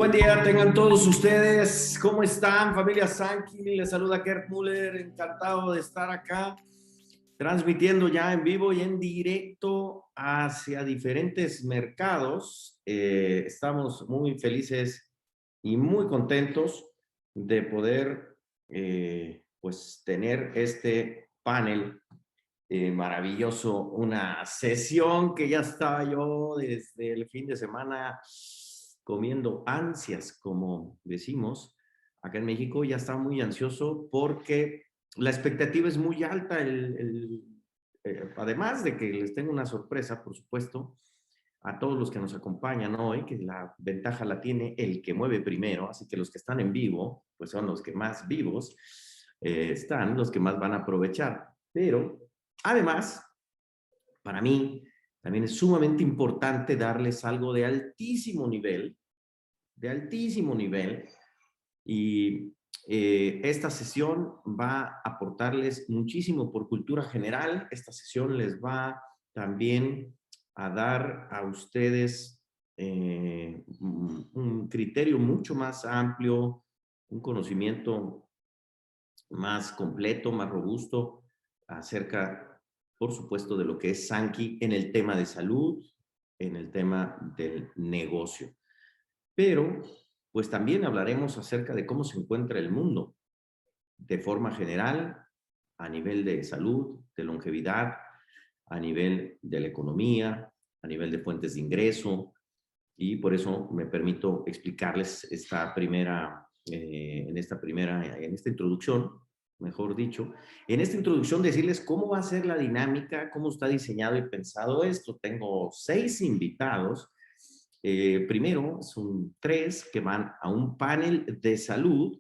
Buen día, tengan todos ustedes. ¿Cómo están, familia Sankey? Les saluda Gerd Müller, encantado de estar acá, transmitiendo ya en vivo y en directo hacia diferentes mercados. Estamos muy felices y muy contentos de poder pues tener este panel maravilloso, una sesión que ya estaba yo desde el fin de semana comiendo ansias, como decimos acá en México. Ya estaba muy ansioso porque la expectativa es muy alta. Además de que les tengo una sorpresa, por supuesto, a todos los que nos acompañan hoy, que la ventaja la tiene el que mueve primero, así que los que están en vivo, pues son los que más vivos están, los que más van a aprovechar. Pero además, para mí, también es sumamente importante darles algo de altísimo nivel, y esta sesión va a aportarles muchísimo por cultura general. Esta sesión les va también a dar a ustedes un criterio mucho más amplio, un conocimiento más completo, más robusto acerca, por supuesto, de lo que es Sankey en el tema de salud, en el tema del negocio. Pero, pues también hablaremos acerca de cómo se encuentra el mundo de forma general, a nivel de salud, de longevidad, a nivel de la economía, a nivel de fuentes de ingreso, y por eso me permito explicarles en esta introducción, mejor dicho, en esta introducción decirles cómo va a ser la dinámica, cómo está diseñado y pensado esto. Tengo 6 invitados. Primero son 3 que van a un panel de salud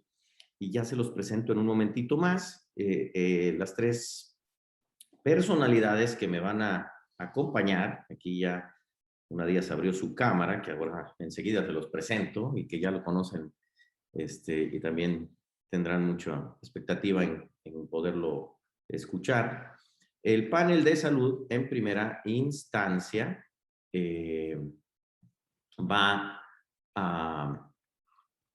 y ya se los presento en un momentito más. Las 3 personalidades que me van a acompañar, aquí ya una Díaz abrió su cámara, que ahora enseguida se los presento y que ya lo conocen, y también tendrán mucha expectativa en poderlo escuchar. El panel de salud, en primera instancia, va a,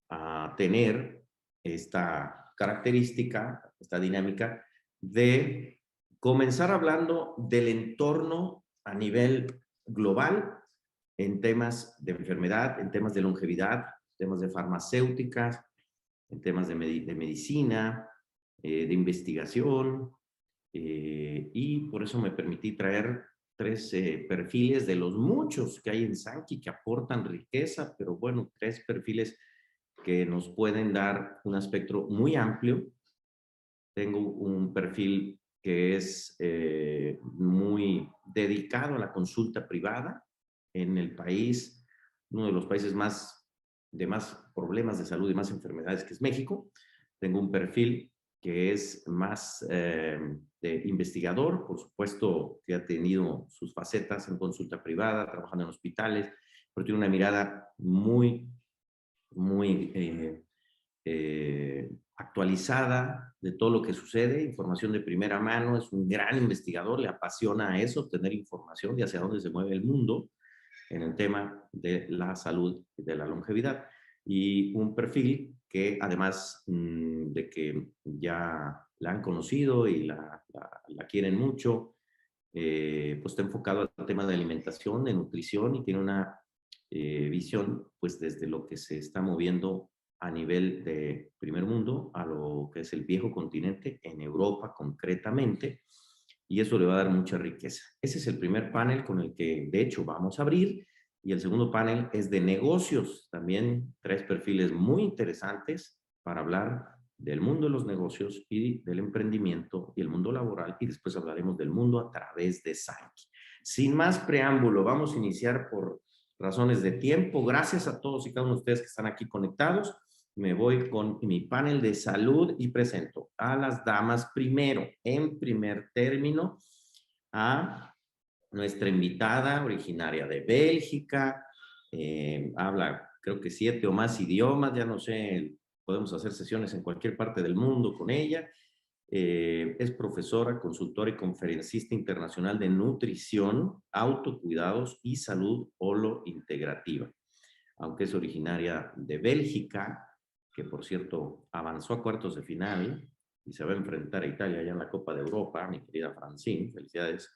a tener esta característica, esta dinámica de comenzar hablando del entorno a nivel global en temas de enfermedad, en temas de longevidad, temas de farmacéuticas, en temas de medicina, de investigación, y por eso me permití traer 3 perfiles de los muchos que hay en Sankey que aportan riqueza, pero bueno, 3 perfiles que nos pueden dar un espectro muy amplio. Tengo un perfil que es muy dedicado a la consulta privada en el país, uno de los países de más problemas de salud y más enfermedades, que es México. Tengo un perfil que es más de investigador, por supuesto, que ha tenido sus facetas en consulta privada, trabajando en hospitales, pero tiene una mirada muy actualizada de todo lo que sucede, información de primera mano. Es un gran investigador, le apasiona eso, tener información de hacia dónde se mueve el mundo en el tema de la salud y de la longevidad. Y un perfil que además de que ya la han conocido y la quieren mucho, pues está enfocado al tema de alimentación, de nutrición, y tiene una visión pues desde lo que se está moviendo a nivel de primer mundo a lo que es el viejo continente, en Europa concretamente, y eso le va a dar mucha riqueza. Ese es el primer panel con el que de hecho vamos a abrir, y el segundo panel es de negocios, también 3 perfiles muy interesantes para hablar del mundo de los negocios y del emprendimiento y el mundo laboral, y después hablaremos del mundo a través de Sankey. Sin más preámbulo, vamos a iniciar por razones de tiempo. Gracias a todos y cada uno de ustedes que están aquí conectados. Me voy con mi panel de salud y presento a las damas primero. En primer término, a nuestra invitada originaria de Bélgica. Habla creo que 7 o más idiomas, ya no sé, podemos hacer sesiones en cualquier parte del mundo con ella. Es profesora, consultora y conferencista internacional de nutrición, autocuidados y salud holointegrativa. aunque es originaria de Bélgica, que por cierto avanzó a cuartos de final y se va a enfrentar a Italia ya en la Copa de Europa, mi querida Francine, felicidades.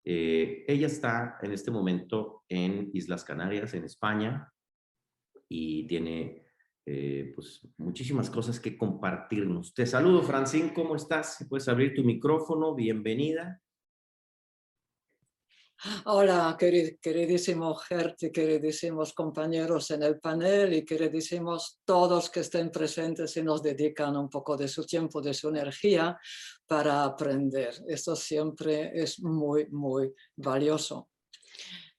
Ella está en este momento en Islas Canarias, en España, y tiene pues muchísimas cosas que compartirnos. Te saludo, Francine, ¿cómo estás? Puedes abrir tu micrófono, bienvenida. Hola, queridísimo Gert y queridísimos compañeros en el panel y queridísimos todos que estén presentes y nos dedican un poco de su tiempo, de su energía para aprender. Esto siempre es muy, muy valioso.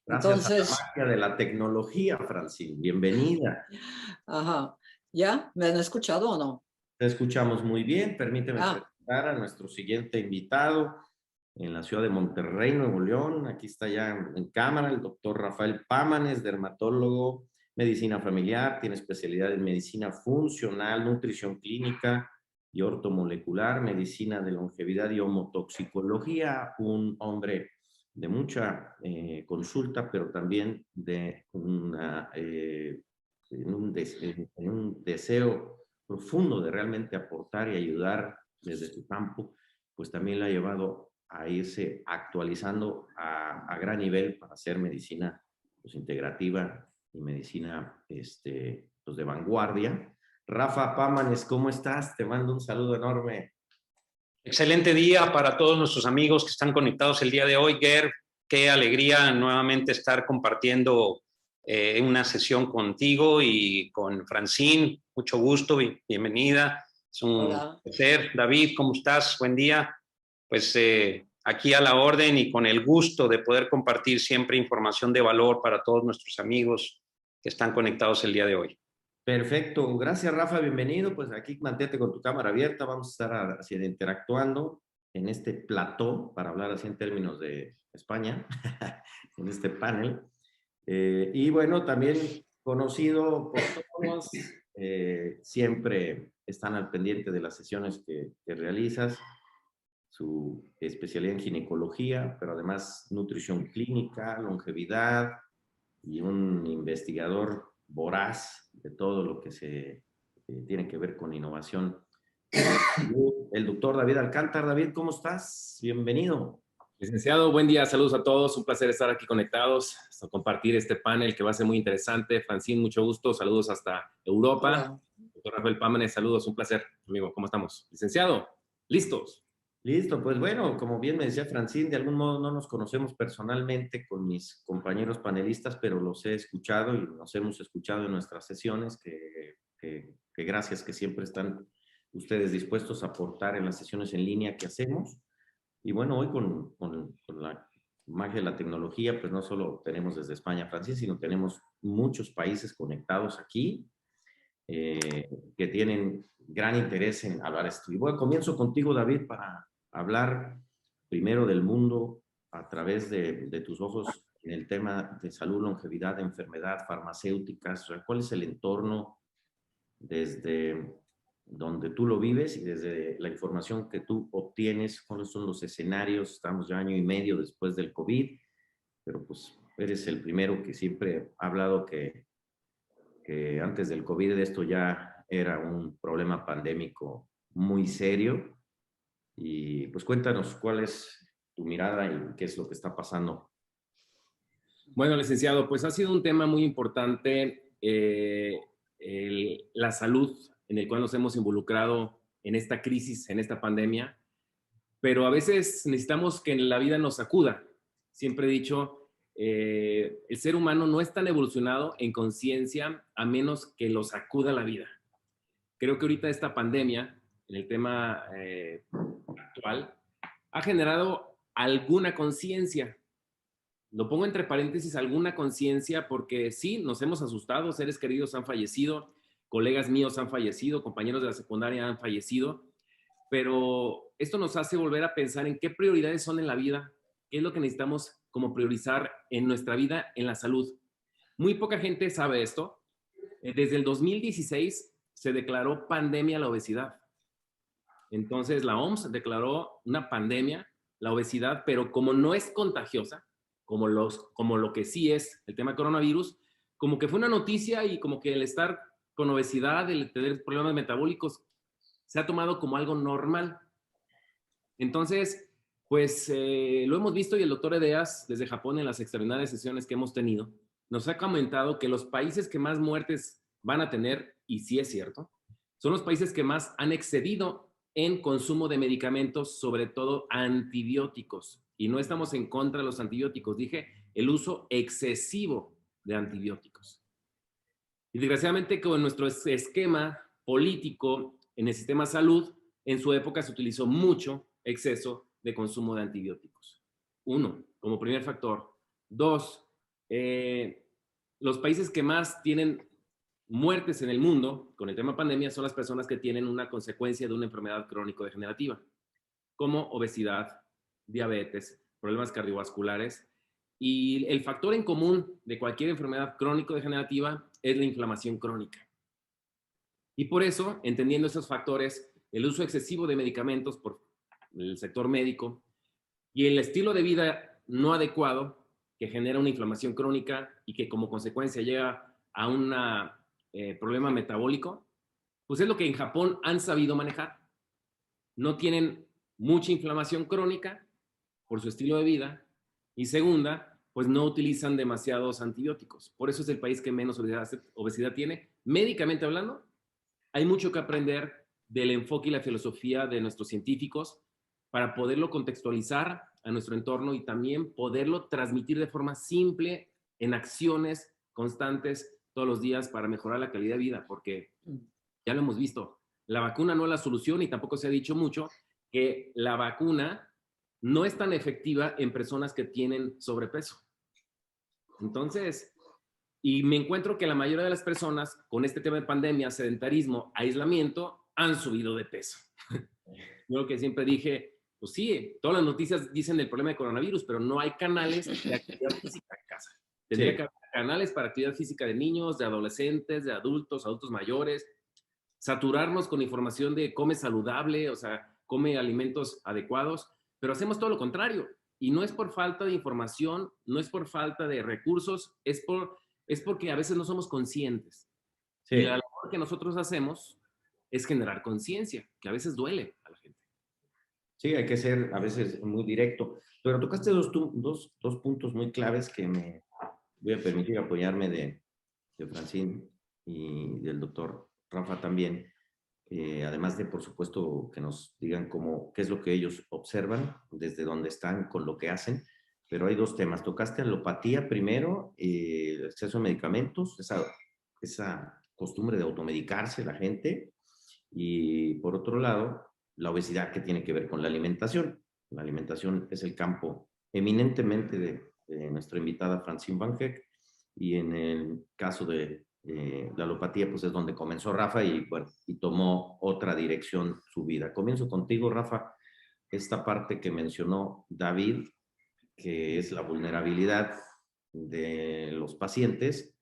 Gracias a la Entonces, magia de la tecnología, Francine, bienvenida. ajá, ¿ya? ¿Me han escuchado o no? Te escuchamos muy bien. Permíteme Ah, presentar a nuestro siguiente invitado en la ciudad de Monterrey, Nuevo León. Aquí está ya en cámara el doctor Rafael Pámanes, dermatólogo, medicina familiar, tiene especialidad en medicina funcional, nutrición clínica y ortomolecular, medicina de longevidad y homotoxicología, un hombre de mucha consulta, pero también de en un deseo profundo de realmente aportar y ayudar desde su campo, pues también la ha llevado a irse actualizando a gran nivel para hacer medicina pues, integrativa y medicina pues, de vanguardia. Rafa Pámanes, ¿cómo estás? Te mando un saludo enorme. Excelente día para todos nuestros amigos que están conectados el día de hoy. Ger, qué alegría nuevamente estar compartiendo una sesión contigo y con Francine. Mucho gusto, bienvenida. Es un hola. placer. David, ¿cómo estás? Buen día. Pues aquí a la orden y con el gusto de poder compartir siempre información de valor para todos nuestros amigos que están conectados el día de hoy. Perfecto, gracias Rafa, bienvenido. Pues aquí mantente con tu cámara abierta, vamos a estar así interactuando en este plató, para hablar así en términos de España, en este panel. Y bueno, también conocido por todos, siempre están al pendiente de las sesiones que realizas, su especialidad en ginecología, pero además nutrición clínica, longevidad, y un investigador voraz de todo lo que se tiene que ver con innovación. El doctor David Alcántar. David, ¿cómo estás? Bienvenido. Licenciado, buen día, saludos a todos, un placer estar aquí conectados, a compartir este panel que va a ser muy interesante. Francine, mucho gusto, saludos hasta Europa. Hola. Doctor Rafael Pámanes, saludos, un placer, amigo, ¿cómo estamos? Licenciado, listos. Listo, pues bueno, como bien me decía Francine, de algún modo no nos conocemos personalmente con mis compañeros panelistas, pero los he escuchado y nos hemos escuchado en nuestras sesiones, que gracias que siempre están ustedes dispuestos a aportar en las sesiones en línea que hacemos. Y bueno, hoy con la magia de la tecnología, pues no solo tenemos desde España, Francine, sino tenemos muchos países conectados aquí que tienen gran interés en hablar esto. Y bueno, comienzo contigo, David, para hablar primero del mundo a través de tus ojos en el tema de salud, longevidad, enfermedad, farmacéuticas. O sea, ¿cuál es el entorno desde donde tú lo vives y desde la información que tú obtienes? ¿Cuáles son los escenarios? Estamos ya año y medio después del COVID, pero pues eres el primero que siempre ha hablado que antes del COVID esto ya era un problema pandémico muy serio. Y pues cuéntanos cuál es tu mirada y qué es lo que está pasando. Bueno, licenciado, pues ha sido un tema muy importante, la salud, en el cual nos hemos involucrado en esta crisis, en esta pandemia, pero a veces necesitamos que la vida nos sacuda. Siempre he dicho, el ser humano no es tan evolucionado en conciencia a menos que lo sacuda la vida. Creo que ahorita esta pandemia, en el tema actual, ha generado alguna conciencia. Lo pongo entre paréntesis, alguna conciencia, porque sí, nos hemos asustado, seres queridos han fallecido, colegas míos han fallecido, compañeros de la secundaria han fallecido, pero esto nos hace volver a pensar en qué prioridades son en la vida, qué es lo que necesitamos como priorizar en nuestra vida, en la salud. Muy poca gente sabe esto. Desde el 2016 se declaró pandemia la obesidad. Entonces la OMS declaró una pandemia, la obesidad, pero como no es contagiosa, como lo que sí es el tema coronavirus, como que fue una noticia y como que el estar con obesidad, el tener problemas metabólicos, se ha tomado como algo normal. Entonces, pues lo hemos visto y el doctor Edeas, desde Japón, en las extraordinarias sesiones que hemos tenido, nos ha comentado que los países que más muertes van a tener, y sí es cierto, son los países que más han excedido en consumo de medicamentos, sobre todo antibióticos. Y no estamos en contra de los antibióticos, dije el uso excesivo de antibióticos. Y desgraciadamente con nuestro esquema político en el sistema de salud, en su época se utilizó mucho exceso de consumo de antibióticos. 1, como primer factor. 2, los países que más tienen muertes en el mundo con el tema pandemia son las personas que tienen una consecuencia de una enfermedad crónico-degenerativa, como obesidad, diabetes, problemas cardiovasculares. Y el factor en común de cualquier enfermedad crónico-degenerativa es la inflamación crónica. Y por eso, entendiendo esos factores, el uso excesivo de medicamentos por el sector médico y el estilo de vida no adecuado que genera una inflamación crónica y que como consecuencia llega a un problema metabólico, pues es lo que en Japón han sabido manejar. No tienen mucha inflamación crónica por su estilo de vida y segunda, pues no utilizan demasiados antibióticos. Por eso es el país que menos obesidad tiene. Médicamente hablando, hay mucho que aprender del enfoque y la filosofía de nuestros científicos para poderlo contextualizar a nuestro entorno y también poderlo transmitir de forma simple en acciones constantes todos los días para mejorar la calidad de vida, porque ya lo hemos visto, la vacuna no es la solución y tampoco se ha dicho mucho que la vacuna no es tan efectiva en personas que tienen sobrepeso. Entonces, y me encuentro que la mayoría de las personas con este tema de pandemia, sedentarismo, aislamiento, han subido de peso. Yo lo que siempre dije, pues sí, todas las noticias dicen del problema de coronavirus, pero no hay canales de actividad física en casa. Tendría que haber canales para actividad física de niños, de adolescentes, de adultos mayores, saturarnos con información de come saludable, o sea, come alimentos adecuados, pero hacemos todo lo contrario. Y no es por falta de información, no es por falta de recursos, es porque a veces no somos conscientes. Sí. Y la labor que nosotros hacemos es generar conciencia, que a veces duele a la gente. Sí, hay que ser a veces muy directo. Pero tocaste dos puntos muy claves que me voy a permitir apoyarme de Francine y del doctor Rafa también. Además de, por supuesto, que nos digan qué es lo que ellos observan, desde dónde están, con lo que hacen. Pero hay dos temas. Tocaste alopatía primero, el exceso de medicamentos, esa costumbre de automedicarse la gente. Y por otro lado, la obesidad que tiene que ver con la alimentación. La alimentación es el campo eminentemente de nuestra invitada Francine Van Heck. Y en el caso de la alopatía, pues es donde comenzó Rafa y tomó otra dirección su vida. Comienzo contigo, Rafa, esta parte que mencionó David, que es la vulnerabilidad de los pacientes.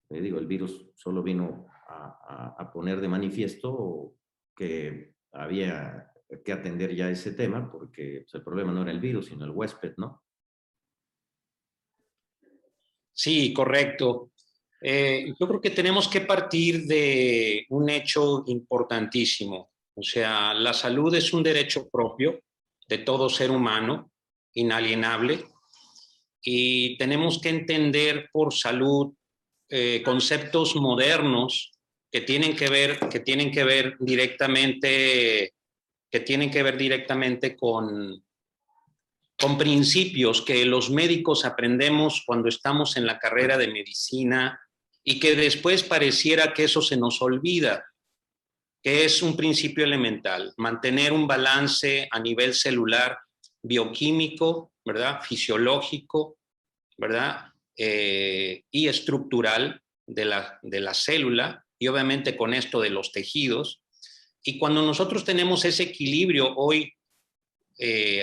El virus solo vino a poner de manifiesto que había que atender ya ese tema, porque pues, el problema no era el virus, sino el huésped, ¿no? Sí, correcto. Yo creo que tenemos que partir de un hecho importantísimo. O sea, la salud es un derecho propio de todo ser humano, inalienable, y tenemos que entender por salud conceptos modernos que tienen que ver directamente con principios que los médicos aprendemos cuando estamos en la carrera de medicina y que después pareciera que eso se nos olvida, que es un principio elemental, mantener un balance a nivel celular, bioquímico, ¿verdad? Fisiológico, ¿verdad? Y estructural de la célula, y obviamente con esto de los tejidos. Y cuando nosotros tenemos ese equilibrio hoy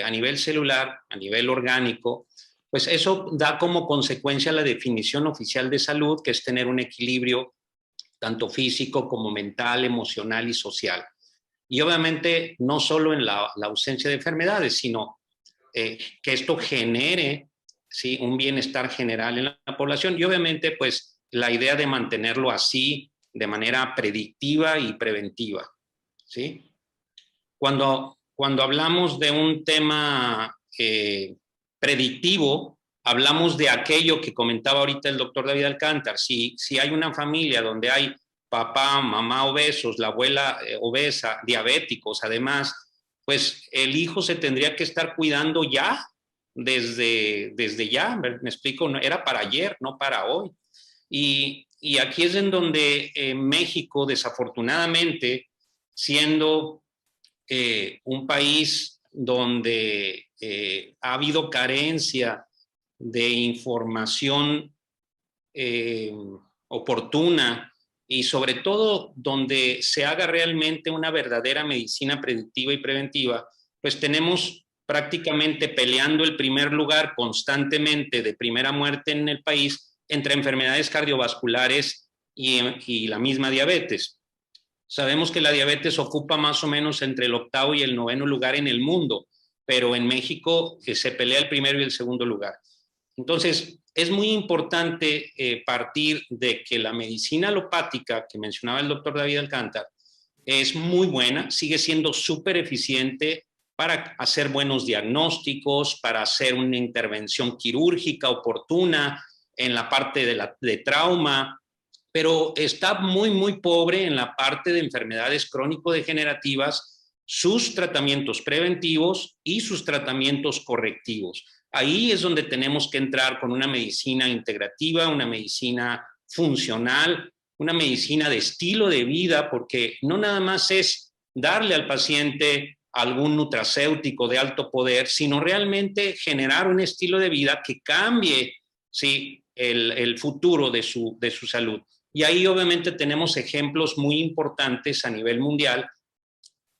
a nivel celular, a nivel orgánico, pues eso da como consecuencia la definición oficial de salud, que es tener un equilibrio tanto físico como mental, emocional y social. Y obviamente no solo en la ausencia de enfermedades, sino que esto genere, ¿sí?, un bienestar general en la población y obviamente pues la idea de mantenerlo así de manera predictiva y preventiva, ¿sí? Cuando hablamos de un tema predictivo, hablamos de aquello que comentaba ahorita el doctor David Alcántar. Si hay una familia donde hay papá, mamá obesos, la abuela obesa, diabéticos, además, pues el hijo se tendría que estar cuidando ya, desde ya, me explico, era para ayer, no para hoy. Y aquí es en donde México, desafortunadamente, siendo un país donde ha habido carencia de información oportuna y sobre todo donde se haga realmente una verdadera medicina predictiva y preventiva, pues tenemos prácticamente peleando el primer lugar constantemente de primera muerte en el país entre enfermedades cardiovasculares y la misma diabetes. Sabemos que la diabetes ocupa más o menos entre el 8º y el 9º lugar en el mundo, pero en México se pelea el primero y el segundo lugar. Entonces, es muy importante partir de que la medicina alopática que mencionaba el doctor David Alcántar es muy buena, sigue siendo súper eficiente para hacer buenos diagnósticos, para hacer una intervención quirúrgica oportuna en la parte de trauma, pero está muy, muy pobre en la parte de enfermedades crónico-degenerativas, sus tratamientos preventivos y sus tratamientos correctivos. Ahí es donde tenemos que entrar con una medicina integrativa, una medicina funcional, una medicina de estilo de vida, porque no nada más es darle al paciente algún nutracéutico de alto poder, sino realmente generar un estilo de vida que cambie, ¿sí?, el futuro de su salud. Y ahí obviamente tenemos ejemplos muy importantes a nivel mundial,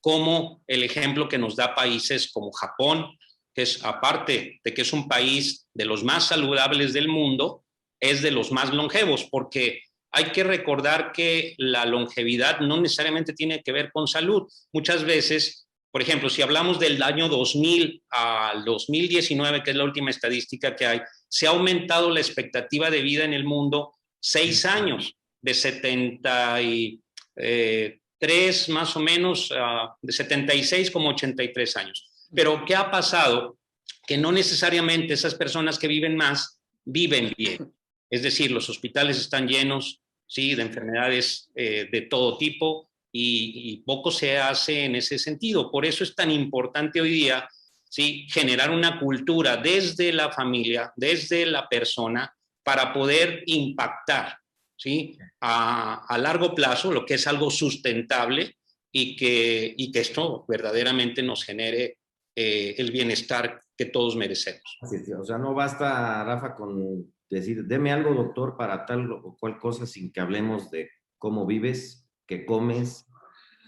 como el ejemplo que nos da países como Japón, que es, aparte de que es un país de los más saludables del mundo, es de los más longevos, porque hay que recordar que la longevidad no necesariamente tiene que ver con salud. Muchas veces, por ejemplo, si hablamos del año 2000 al 2019, que es la última estadística que hay, se ha aumentado la expectativa de vida en el mundo 6 años, de 73 más o menos, de 76 como 83 años. Pero ¿qué ha pasado? Que no necesariamente esas personas que viven más viven bien. Es decir, los hospitales están llenos, ¿sí?, de enfermedades de todo tipo y poco se hace en ese sentido. Por eso es tan importante hoy día, ¿sí?, generar una cultura desde la familia, desde la persona, para poder impactar, ¿sí?, a largo plazo, lo que es algo sustentable y que esto verdaderamente nos genere el bienestar que todos merecemos. Sí, o sea, no basta, Rafa, con decir, deme algo, doctor, para tal o cual cosa, sin que hablemos de cómo vives, qué comes,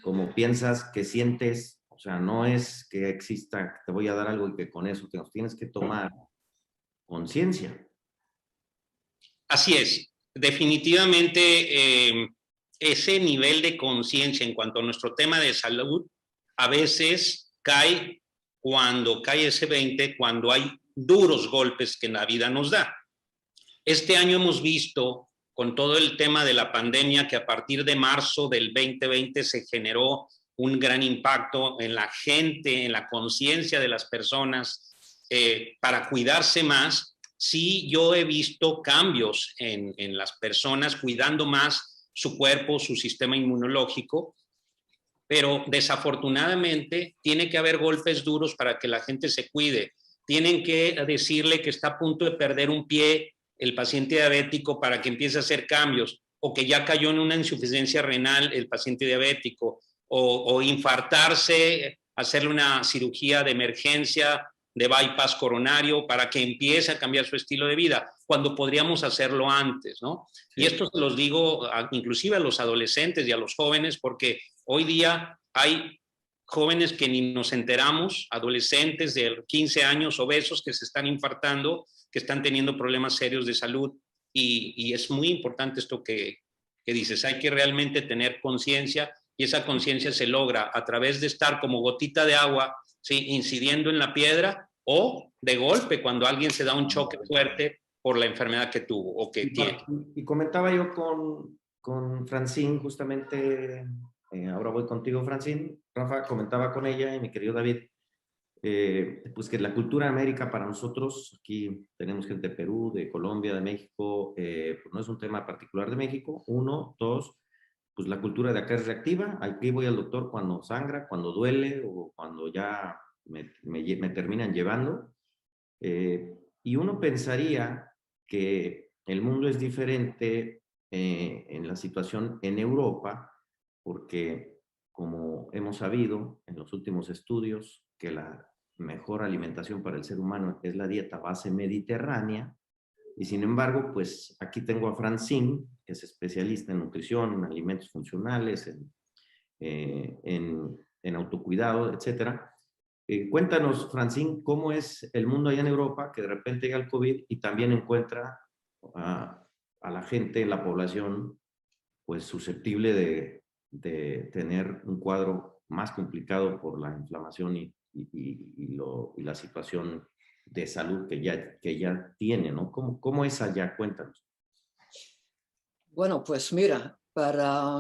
cómo piensas, qué sientes. O sea, no es que exista, te voy a dar algo y que con eso tienes que tomar conciencia. Así es. Definitivamente ese nivel de conciencia en cuanto a nuestro tema de salud a veces cae cuando cae ese 20, cuando hay duros golpes que la vida nos da. Este año hemos visto con todo el tema de la pandemia que a partir de marzo del 2020 se generó un gran impacto en la gente, en la conciencia de las personas para cuidarse más. Sí, yo he visto cambios en las personas cuidando más su cuerpo, su sistema inmunológico, pero desafortunadamente tiene que haber golpes duros para que la gente se cuide. Tienen que decirle que está a punto de perder un pie el paciente diabético para que empiece a hacer cambios, o que ya cayó en una insuficiencia renal el paciente diabético, o infartarse, hacerle una cirugía de emergencia de bypass coronario para que empiece a cambiar su estilo de vida, cuando podríamos hacerlo antes, ¿no? Sí. Y esto se los digo inclusive a los adolescentes y a los jóvenes, porque hoy día hay jóvenes que ni nos enteramos, adolescentes de 15 años obesos que se están infartando, que están teniendo problemas serios de salud, y es muy importante esto que dices, hay que realmente tener conciencia, y esa conciencia se logra a través de estar como gotita de agua, ¿sí?, incidiendo en la piedra, o de golpe cuando alguien se da un choque fuerte por la enfermedad que tuvo o que tiene. Y comentaba yo con Francine, justamente, ahora voy contigo, Francine. Rafa, comentaba con ella y mi querido David, pues que la cultura de América para nosotros, aquí tenemos gente de Perú, de Colombia, de México, pues no es un tema particular de México. Uno, dos, pues la cultura de acá es reactiva. Aquí voy al doctor cuando sangra, cuando duele o cuando ya me terminan llevando. Y uno pensaría que el mundo es diferente en la situación en Europa, porque como hemos sabido en los últimos estudios que la mejor alimentación para el ser humano es la dieta base mediterránea, y sin embargo, pues aquí tengo a Francine, que es especialista en nutrición, en alimentos funcionales, en autocuidado, etcétera. Cuéntanos, Francine, ¿cómo es el mundo allá en Europa que de repente llega el COVID y también encuentra a la gente, la población, pues susceptible de tener un cuadro más complicado por la inflamación y la situación de salud que ya tiene, ¿no? ¿Cómo es allá? Cuéntanos. Bueno, pues mira, para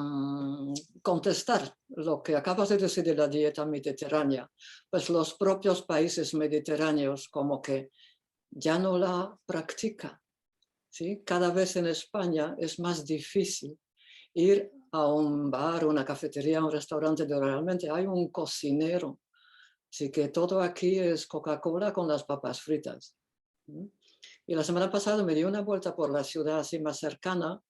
contestar lo que acabas de decir de la dieta mediterránea, pues los propios países mediterráneos como que ya no la practican, ¿sí? Cada vez en España es más difícil ir a un bar, una cafetería, un restaurante donde realmente hay un cocinero. Así que todo aquí es Coca-Cola con las papas fritas. Y la semana pasada me di una vuelta por la ciudad así más cercana,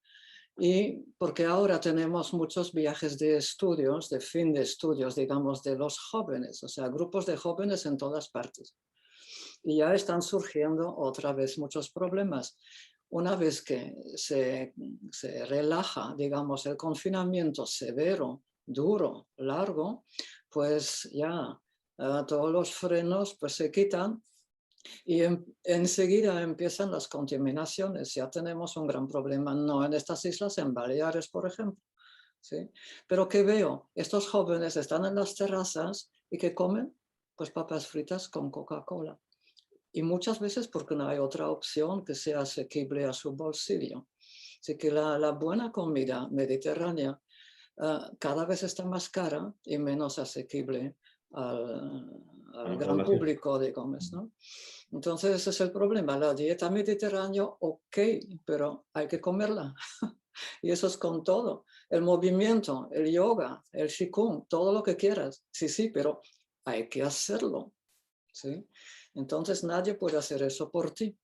y porque ahora tenemos muchos viajes de estudios, de fin de estudios, digamos, de los jóvenes, o sea, grupos de jóvenes en todas partes. Y ya están surgiendo otra vez muchos problemas. Una vez que se relaja, digamos, el confinamiento severo, duro, largo, pues ya todos los frenos pues se quitan y enseguida empiezan las contaminaciones. Ya tenemos un gran problema, no en estas islas, en Baleares, por ejemplo. ¿Sí? Pero ¿qué veo? Estos jóvenes están en las terrazas y ¿qué comen? Pues papas fritas con Coca-Cola. Y muchas veces porque no hay otra opción que sea asequible a su bolsillo. Así que la buena comida mediterránea cada vez está más cara y menos asequible al gran público, digamos, ¿no? Entonces ese es el problema. La dieta mediterránea, ok, pero hay que comerla. Y eso es con todo. El movimiento, el yoga, el qigong, todo lo que quieras. Sí, sí, pero hay que hacerlo. ¿Sí? Entonces nadie puede hacer eso por ti.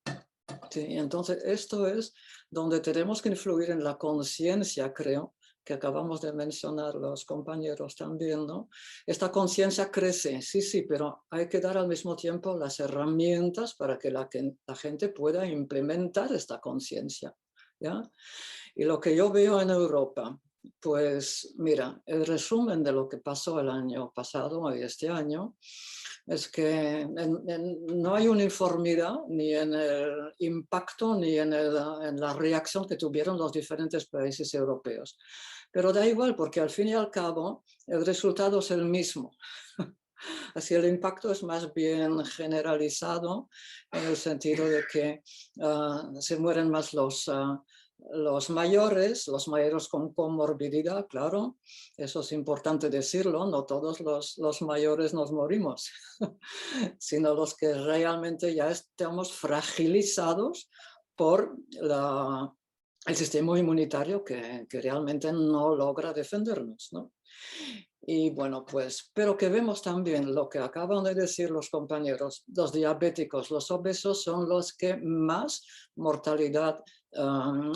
¿Sí? Entonces esto es donde tenemos que influir en la conciencia, creo, que acabamos de mencionar los compañeros también, ¿no? Esta conciencia crece, sí, sí, pero hay que dar al mismo tiempo las herramientas para que la gente pueda implementar esta conciencia, ¿ya? Y lo que yo veo en Europa, pues mira, el resumen de lo que pasó el año pasado y este año es que no hay uniformidad ni en el impacto ni en la reacción que tuvieron los diferentes países europeos. Pero da igual, porque al fin y al cabo el resultado es el mismo. Así el impacto es más bien generalizado en el sentido de que se mueren más los mayores con comorbilidad, claro, eso es importante decirlo, no todos los mayores nos morimos, sino los que realmente ya estamos fragilizados por el sistema inmunitario que realmente no logra defendernos, ¿no? Y bueno, pues, pero que vemos también lo que acaban de decir los compañeros, los diabéticos, los obesos son los que más mortalidad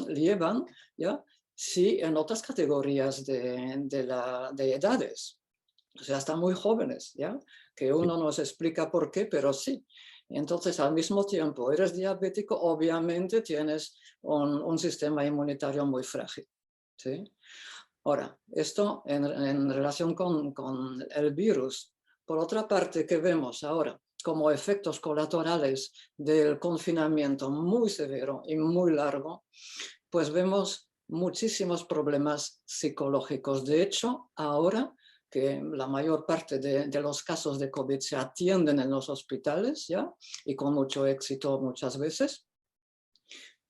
llevan, ¿ya? Sí, en otras categorías de edades, o sea, están muy jóvenes, ¿ya? Que uno nos explica por qué, pero sí. Entonces, al mismo tiempo, eres diabético, obviamente tienes un sistema inmunitario muy frágil, ¿sí? Ahora, esto en relación con el virus. Por otra parte, ¿qué vemos ahora? Como efectos colaterales del confinamiento muy severo y muy largo, pues vemos muchísimos problemas psicológicos. De hecho, ahora que la mayor parte de los casos de COVID se atienden en los hospitales, ¿ya? Y con mucho éxito muchas veces,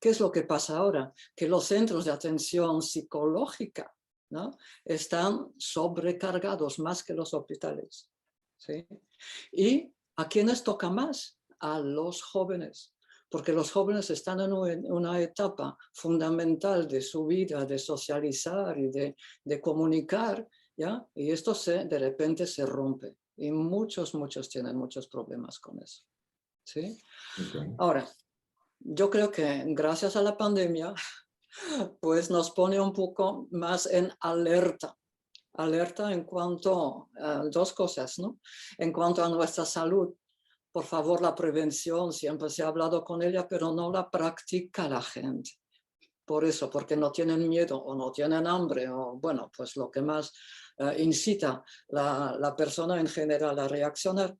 ¿Qué es lo que pasa ahora? Que los centros de atención psicológica, ¿no?, están sobrecargados más que los hospitales, ¿sí? ¿Y a quiénes toca más? A los jóvenes, porque los jóvenes están en una etapa fundamental de su vida, de socializar y de comunicar, ¿ya? Y esto de repente se rompe. Y muchos tienen muchos problemas con eso, ¿sí? Okay. Ahora, yo creo que gracias a la pandemia, pues nos pone un poco más en alerta. Alerta en cuanto a dos cosas, ¿no? En cuanto a nuestra salud, por favor, la prevención, siempre se ha hablado con ella, pero no la practica la gente. Por eso, porque no tienen miedo o no tienen hambre, o bueno, pues lo que más incita la persona en general a reaccionar.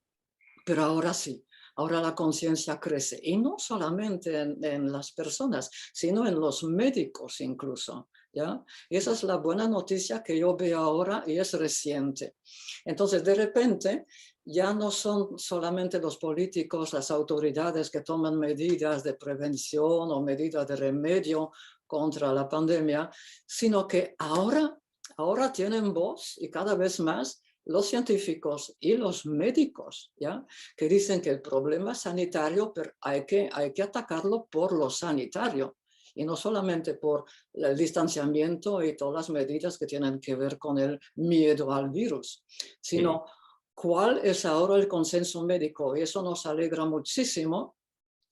Pero ahora sí, ahora la conciencia crece. Y no solamente en las personas, sino en los médicos incluso, ¿ya? Y esa es la buena noticia que yo veo ahora y es reciente. Entonces, de repente, ya no son solamente los políticos, las autoridades que toman medidas de prevención o medidas de remedio contra la pandemia, sino que ahora tienen voz y cada vez más los científicos y los médicos, ¿ya?, que dicen que el problema es sanitario, pero hay que atacarlo por lo sanitario y no solamente por el distanciamiento y todas las medidas que tienen que ver con el miedo al virus, sino cuál es ahora el consenso médico. Y eso nos alegra muchísimo,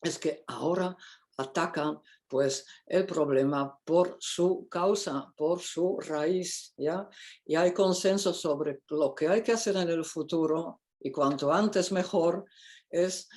es que ahora atacan pues el problema por su causa, por su raíz, ¿ya? Y hay consenso sobre lo que hay que hacer en el futuro, y cuanto antes mejor, es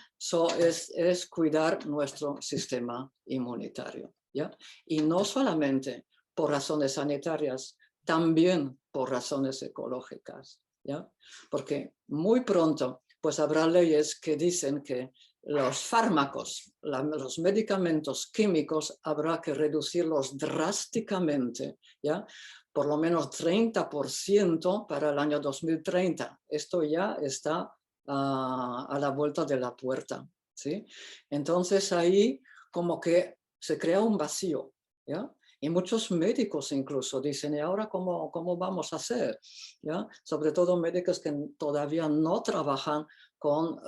cuidar nuestro sistema inmunitario, ¿ya? Y no solamente por razones sanitarias, también por razones ecológicas, ¿ya? Porque muy pronto pues habrá leyes que dicen que los fármacos, los medicamentos químicos, habrá que reducirlos drásticamente, ¿ya? Por lo menos 30% para el año 2030. Esto ya está a la vuelta de la puerta, ¿sí? Entonces ahí como que se crea un vacío, ¿ya? Y muchos médicos incluso dicen, ¿y ahora cómo vamos a hacer? ¿Ya? Sobre todo médicos que todavía no trabajan con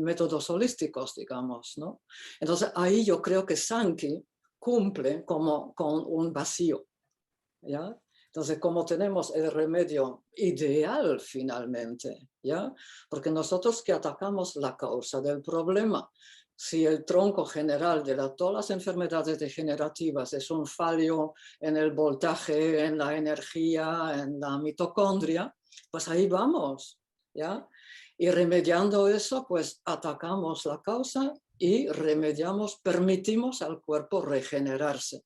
métodos holísticos, digamos, ¿no? Entonces ahí yo creo que Sankey cumple como con un vacío, ¿ya? Entonces, como tenemos el remedio ideal finalmente, ¿ya? Porque nosotros que atacamos la causa del problema, si el tronco general de todas las enfermedades degenerativas es un fallo en el voltaje, en la energía, en la mitocondria, pues ahí vamos, ¿ya? Y remediando eso, pues atacamos la causa y remediamos, permitimos al cuerpo regenerarse.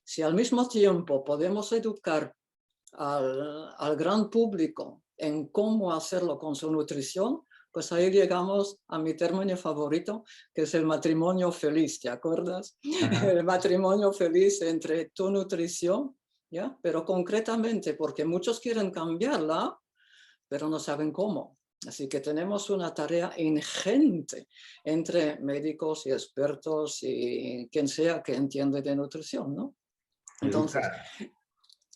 Si al mismo tiempo podemos educar al gran público en cómo hacerlo con su nutrición, pues ahí llegamos a mi término favorito, que es el matrimonio feliz, ¿te acuerdas? Ajá. El matrimonio feliz entre tu nutrición, ¿ya? Pero concretamente, porque muchos quieren cambiarla, pero no saben cómo. Así que tenemos una tarea ingente entre médicos y expertos y quien sea que entiende de nutrición, ¿no? Entonces,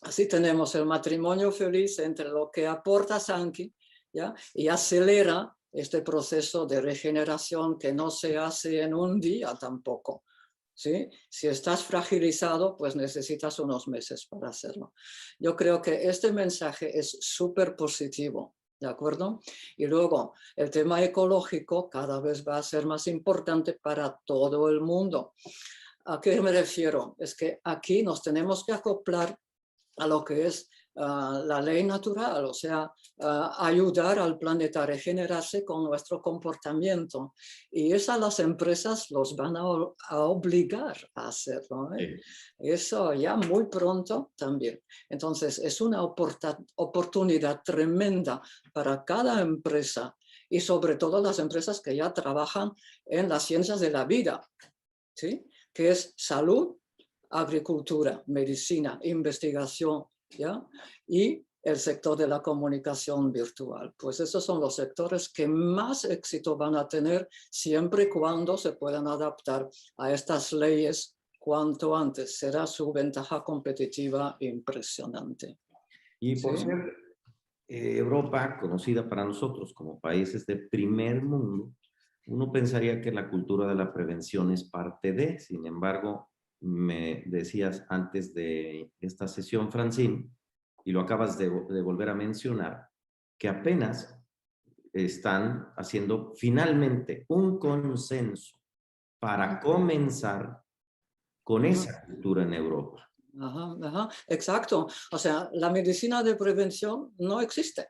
así tenemos el matrimonio feliz entre lo que aporta Sankey, ¿ya? Y acelera este proceso de regeneración que no se hace en un día tampoco, ¿sí? Si estás fragilizado, pues necesitas unos meses para hacerlo. Yo creo que este mensaje es súper positivo, ¿de acuerdo? Y luego, el tema ecológico cada vez va a ser más importante para todo el mundo. ¿A qué me refiero? Es que aquí nos tenemos que acoplar a lo que es la ley natural, o sea, ayudar al planeta a regenerarse con nuestro comportamiento. Y eso las empresas los van a obligar a hacerlo, ¿eh? Sí. Eso ya muy pronto también. Entonces, es una oportunidad tremenda para cada empresa y sobre todo las empresas que ya trabajan en las ciencias de la vida, ¿sí? Que es salud, agricultura, medicina, investigación, ¿ya? Y el sector de la comunicación virtual. Pues esos son los sectores que más éxito van a tener siempre y cuando se puedan adaptar a estas leyes cuanto antes. Será su ventaja competitiva impresionante. Y por ¿Sí? ser Europa, conocida para nosotros como países de primer mundo, uno pensaría que la cultura de la prevención es parte de. Sin embargo, me decías antes de esta sesión, Francine, y lo acabas de volver a mencionar, que apenas están haciendo finalmente un consenso para comenzar con esa cultura en Europa. Ajá, ajá, exacto. O sea, la medicina de prevención no existe.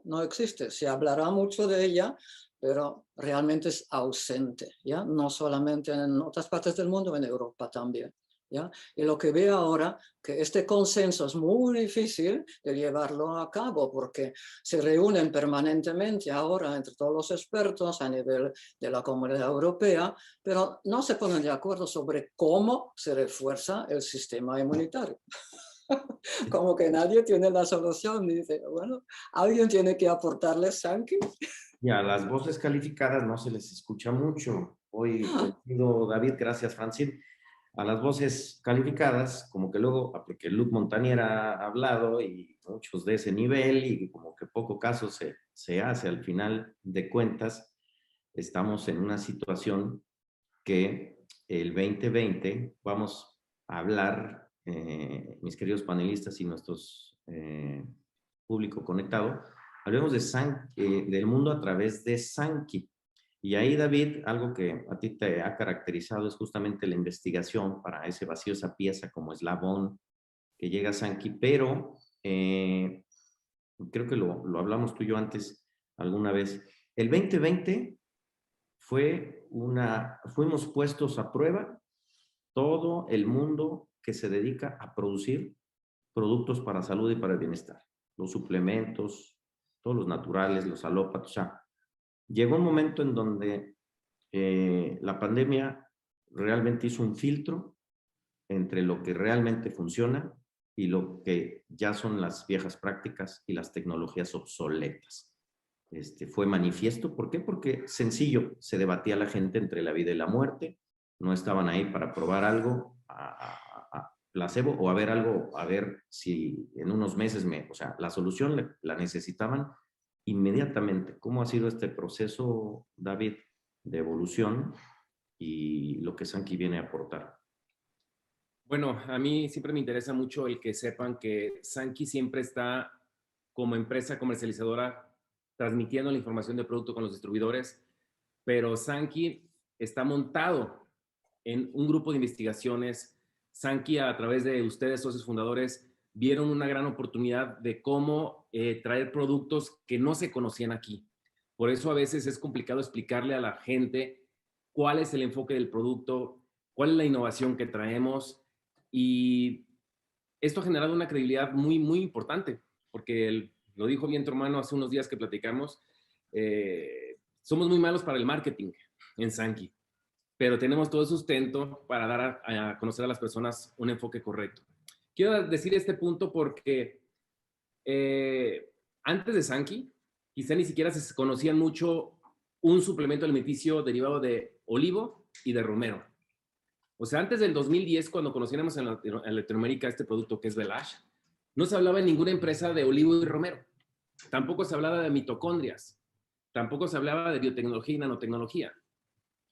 No existe. Se hablará mucho de ella, pero realmente es ausente, ¿ya? No solamente en otras partes del mundo, en Europa también, ¿ya? Y lo que veo ahora, que este consenso es muy difícil de llevarlo a cabo, porque se reúnen permanentemente ahora entre todos los expertos a nivel de la Comunidad Europea, pero no se ponen de acuerdo sobre cómo se refuerza el sistema inmunitario. Como que nadie tiene la solución. Dice, bueno, alguien tiene que aportarles sangre. Y a las voces calificadas no se les escucha mucho. Hoy coincido, David, gracias, Francine. A las voces calificadas, como que luego, porque Luc Montagnier ha hablado y muchos de ese nivel, y como que poco caso se hace. Al final de cuentas, estamos en una situación que el 2020 vamos a hablar, mis queridos panelistas y nuestros público conectado, hablemos de del mundo a través de Sankey. Y ahí, David, algo que a ti te ha caracterizado es justamente la investigación para ese vacío, esa pieza como eslabón que llega a Sankey, pero creo que lo hablamos tú y yo antes alguna vez. El 2020 fuimos puestos a prueba, todo el mundo que se dedica a producir productos para salud y para el bienestar, los suplementos, todos los naturales, los alópatos. O sea, llegó un momento en donde la pandemia realmente hizo un filtro entre lo que realmente funciona y lo que ya son las viejas prácticas y las tecnologías obsoletas. Fue manifiesto. ¿Por qué? Porque sencillo, se debatía la gente entre la vida y la muerte, no estaban ahí para probar algo a placebo o a ver algo, a ver si en unos meses o sea, la solución la necesitaban inmediatamente. ¿Cómo ha sido este proceso, David, de evolución y lo que Sankey viene a aportar? Bueno, a mí siempre me interesa mucho el que sepan que Sankey siempre está como empresa comercializadora transmitiendo la información de producto con los distribuidores, pero Sankey está montado en un grupo de investigaciones. Sankey, a través de ustedes, socios fundadores, vieron una gran oportunidad de cómo traer productos que no se conocían aquí. Por eso a veces es complicado explicarle a la gente cuál es el enfoque del producto, cuál es la innovación que traemos, y esto ha generado una credibilidad muy, muy importante, porque lo dijo bien tu hermano hace unos días que platicamos, somos muy malos para el marketing en Sankey, pero tenemos todo el sustento para dar a conocer a las personas un enfoque correcto. Quiero decir este punto porque antes de Sankey, quizá ni siquiera se conocían mucho un suplemento alimenticio derivado de olivo y de romero. O sea, antes del 2010, cuando conocíamos en Latinoamérica este producto que es Velash, no se hablaba en ninguna empresa de olivo y romero. Tampoco se hablaba de mitocondrias. Tampoco se hablaba de biotecnología y nanotecnología.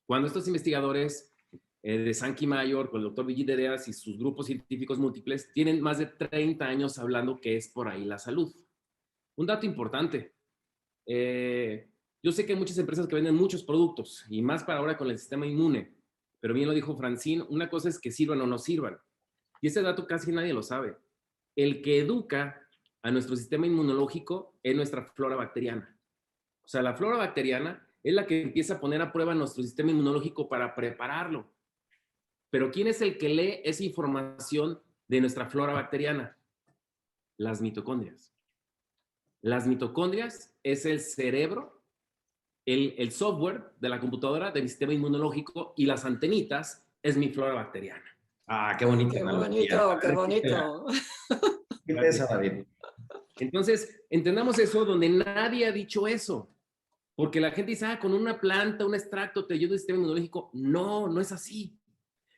Cuando estos investigadores de Sankey Mayor, con el doctor Vigil Deas y sus grupos científicos múltiples, tienen más de 30 años hablando que es por ahí la salud. Un dato importante. Yo sé que hay muchas empresas que venden muchos productos, y más para ahora con el sistema inmune. Pero bien lo dijo Francine, una cosa es que sirvan o no sirvan. Y ese dato casi nadie lo sabe. El que educa a nuestro sistema inmunológico es nuestra flora bacteriana. O sea, la flora bacteriana es la que empieza a poner a prueba nuestro sistema inmunológico para prepararlo. Pero ¿quién es el que lee esa información de nuestra flora bacteriana? Las mitocondrias. Las mitocondrias es el cerebro, el software de la computadora del sistema inmunológico, y las antenitas es mi flora bacteriana. Ah, qué bonita Qué analogía. bonito, qué bonito. ¿Qué pesa, David? Entonces, entendamos eso donde nadie ha dicho eso. Porque la gente dice, con una planta, un extracto te ayuda el sistema inmunológico. No, no es así.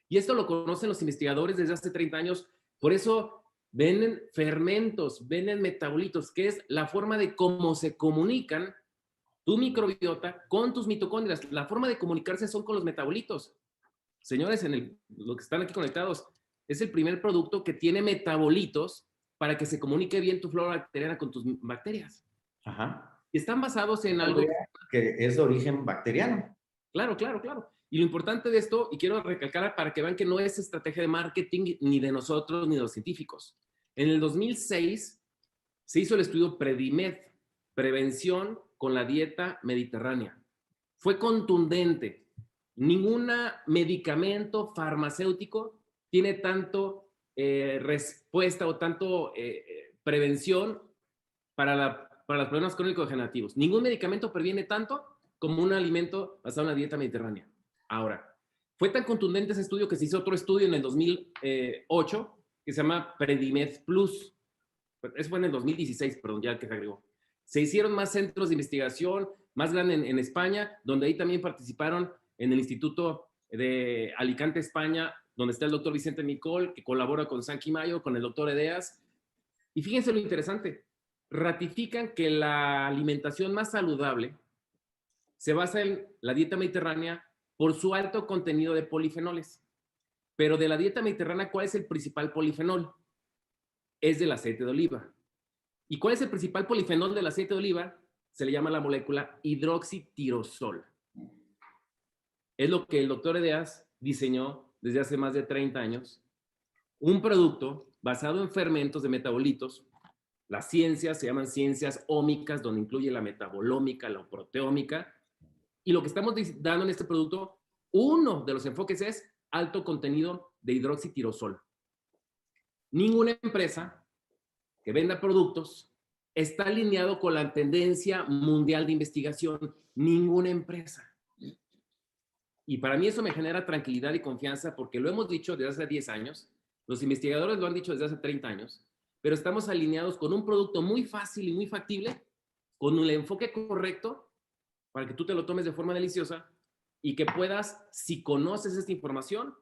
Y esto lo conocen los investigadores desde hace 30 años. Por eso venden fermentos, venden metabolitos, que es la forma de cómo se comunican tu microbiota con tus mitocondrias. La forma de comunicarse son con los metabolitos. Señores, los que están aquí conectados, es el primer producto que tiene metabolitos para que se comunique bien tu flora bacteriana con tus bacterias. Ajá. Y están basados en algo que es de origen bacteriano. Claro, claro, claro. Y lo importante de esto, y quiero recalcar para que vean que no es estrategia de marketing ni de nosotros ni de los científicos. En el 2006 se hizo el estudio PREDIMED, prevención con la dieta mediterránea. Fue contundente. Ningún medicamento farmacéutico tiene tanto respuesta o tanto prevención para los problemas crónico-degenerativos. Ningún medicamento previene tanto como un alimento basado en la dieta mediterránea. Ahora, fue tan contundente ese estudio que se hizo otro estudio en el 2008 que se llama PREDIMED Plus. Eso fue en el 2016, perdón, ya que se agregó. Se hicieron más centros de investigación, más grande en España, donde ahí también participaron en el Instituto de Alicante, España, donde está el doctor Vicente Micol, que colabora con Sanky Mayo, con el doctor Edeas. Y fíjense lo interesante, ratifican que la alimentación más saludable se basa en la dieta mediterránea por su alto contenido de polifenoles. Pero de la dieta mediterránea, ¿cuál es el principal polifenol? Es del aceite de oliva. ¿Y cuál es el principal polifenol del aceite de oliva? Se le llama la molécula hidroxitirosol. Es lo que el doctor Edeas diseñó desde hace más de 30 años. Un producto basado en fermentos de metabolitos. Las ciencias se llaman ciencias ómicas, donde incluye la metabolómica, la proteómica. Y lo que estamos dando en este producto, uno de los enfoques es alto contenido de hidroxitirosol. Ninguna empresa que venda productos está alineado con la tendencia mundial de investigación. Ninguna empresa. Y para mí eso me genera tranquilidad y confianza porque lo hemos dicho desde hace 10 años, los investigadores lo han dicho desde hace 30 años, pero estamos alineados con un producto muy fácil y muy factible, con el enfoque correcto para que tú te lo tomes de forma deliciosa y que puedas, si conoces esta información,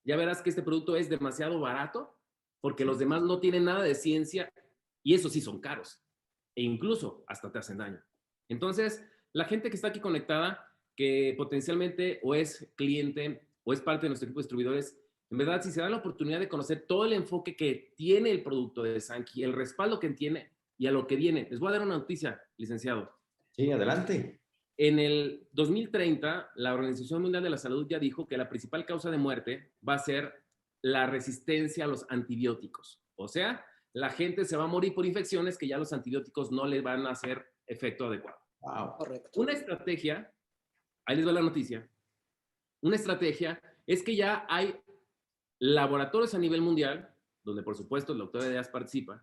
ya verás que este producto es demasiado barato porque los demás no tienen nada de ciencia y eso sí son caros e incluso hasta te hacen daño. Entonces, la gente que está aquí conectada, que potencialmente o es cliente o es parte de nuestro equipo de distribuidores, en verdad, si se da la oportunidad de conocer todo el enfoque que tiene el producto de Sanky, el respaldo que tiene y a lo que viene. Les voy a dar una noticia, licenciado. Sí, adelante. En el 2030, la Organización Mundial de la Salud ya dijo que la principal causa de muerte va a ser la resistencia a los antibióticos. O sea, la gente se va a morir por infecciones que ya los antibióticos no les van a hacer efecto adecuado. Wow. Correcto. Una estrategia, ahí les va la noticia, una estrategia es que ya hay laboratorios a nivel mundial, donde por supuesto el doctor Edeas participa,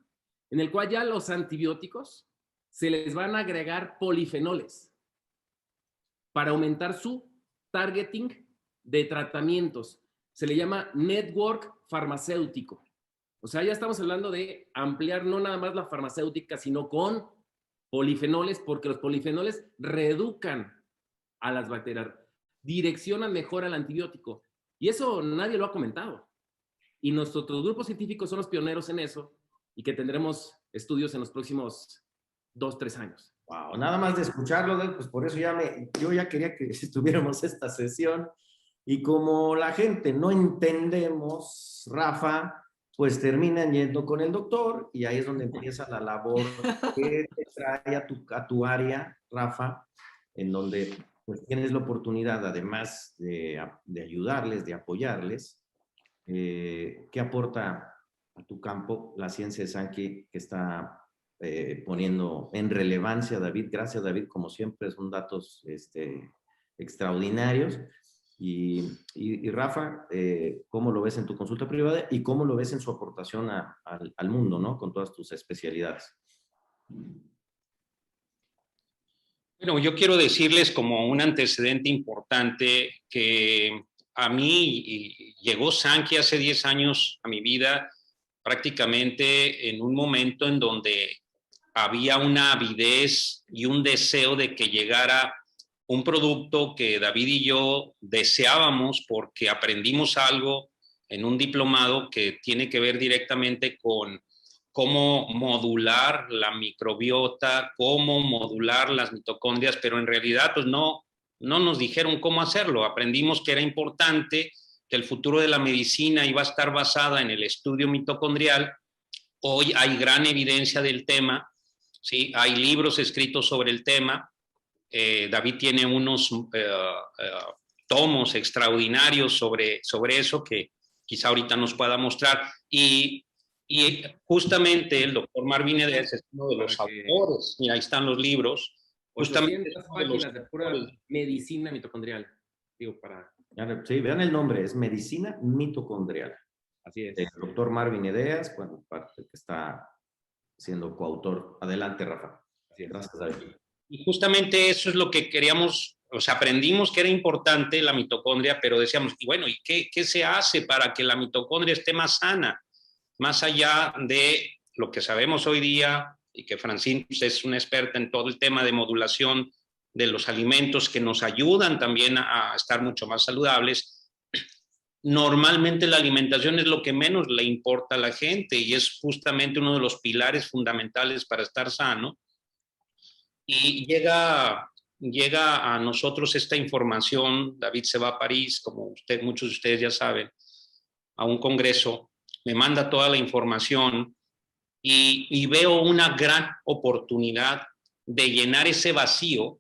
en el cual ya los antibióticos se les van a agregar polifenoles para aumentar su targeting de tratamientos. Se le llama network farmacéutico. O sea, ya estamos hablando de ampliar no nada más la farmacéutica, sino con polifenoles, porque los polifenoles reeducan a las bacterias, direccionan mejor al antibiótico. Y eso nadie lo ha comentado. Y nuestros grupos científicos son los pioneros en eso y que tendremos estudios en los próximos 2-3 años. Wow, nada más de escucharlo, pues por eso yo ya quería que estuviéramos esta sesión. Y como la gente no entendemos, Rafa, pues terminan yendo con el doctor y ahí es donde empieza la labor que te trae a tu área, Rafa, en donde pues tienes la oportunidad, además de ayudarles, de apoyarles, ¿qué aporta a tu campo la ciencia de Sanky que está poniendo en relevancia, David? Gracias, David, como siempre, son datos extraordinarios. Y Rafa, ¿cómo lo ves en tu consulta privada y cómo lo ves en su aportación al mundo, ¿no? Con todas tus especialidades. Bueno, yo quiero decirles como un antecedente importante que a mí llegó Sanky hace 10 años a mi vida prácticamente en un momento en donde había una avidez y un deseo de que llegara un producto que David y yo deseábamos porque aprendimos algo en un diplomado que tiene que ver directamente con cómo modular la microbiota, cómo modular las mitocondrias, pero en realidad pues no nos dijeron cómo hacerlo. Aprendimos que era importante, que el futuro de la medicina iba a estar basada en el estudio mitocondrial. Hoy hay gran evidencia del tema, ¿sí? Hay libros escritos sobre el tema. David tiene unos tomos extraordinarios sobre eso que quizá ahorita nos pueda mostrar. Y justamente el doctor Marvin Edes es uno de los autores. Mira, ahí están los libros. 800 páginas de pura medicina mitocondrial. Digo, para... Sí, vean el nombre, es Medicina Mitocondrial. Así es. El doctor Marvin Edeas, bueno, parte que está siendo coautor. Adelante, Rafa. Así es. Gracias, David. Y justamente eso es lo que queríamos, o sea, aprendimos que era importante la mitocondria, pero decíamos, y bueno, ¿y qué se hace para que la mitocondria esté más sana? Más allá de lo que sabemos hoy día, y que Francine es una experta en todo el tema de modulación de los alimentos que nos ayudan también a estar mucho más saludables. Normalmente la alimentación es lo que menos le importa a la gente y es justamente uno de los pilares fundamentales para estar sano. Y llega a nosotros esta información. David se va a París, como muchos de ustedes ya saben, a un congreso, me manda toda la información y veo una gran oportunidad de llenar ese vacío,